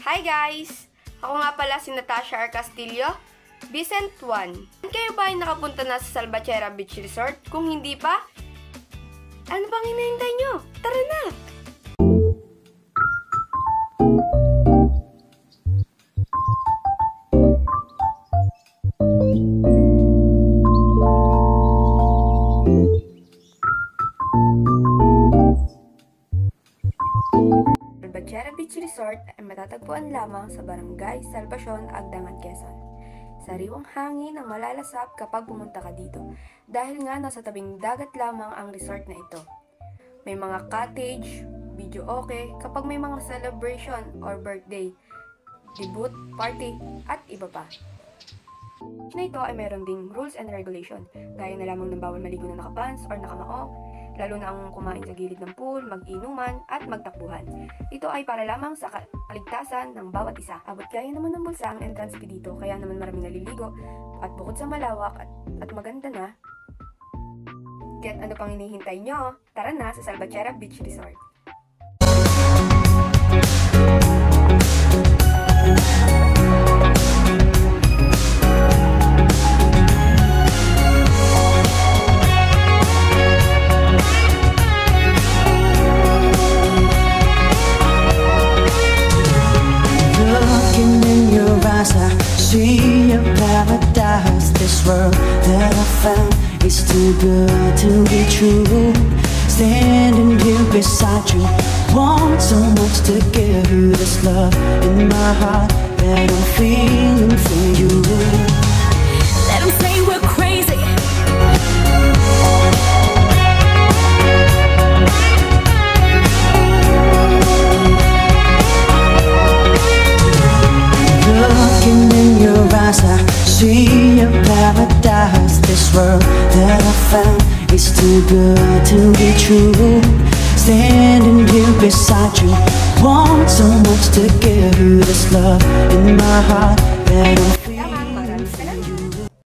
Hi guys! Ako nga pala si Natasha R. Castillo, Vicent 1. Kayo ba ay nakapunta na sa Salvatierra Beach Resort? Kung hindi pa, ano pang hinahintay nyo? Tara na! Salvatierra Beach Resort ay matatagpuan lamang sa Barangay Salvacion, Agdangan, Quezon. Sariwang hangin ang malalasap kapag pumunta ka dito dahil nga nasa tabing dagat lamang ang resort na ito. May mga cottage, video okay kapag may mga celebration or birthday, debut, party, at iba pa. Na ito ay meron ding rules and regulation, gaya na lamang ng bawal maligo na nakapants or nakamaong, lalo na ang kumain sa gilid ng pool, mag-inuman, at magtakbuhan. Ito ay para lamang sa kaligtasan ng bawat isa. Abot kaya naman ng bulsa ang entrance fee dito, kaya naman maraming naliligo. At bukod sa malawak at maganda na, kaya't ano pang hinihintay nyo? Tara na sa Salvatierra Beach Resort. See a paradise, this world that I found is too good to be true. Standing here beside you, want so much to give you this love in my heart that I'm feeling for you. Let them say we're crazy. Looking in your eyes, I see a paradise. This world that I found is too good to be true. Standing here beside you, want so much to give you this love in my heart that I'm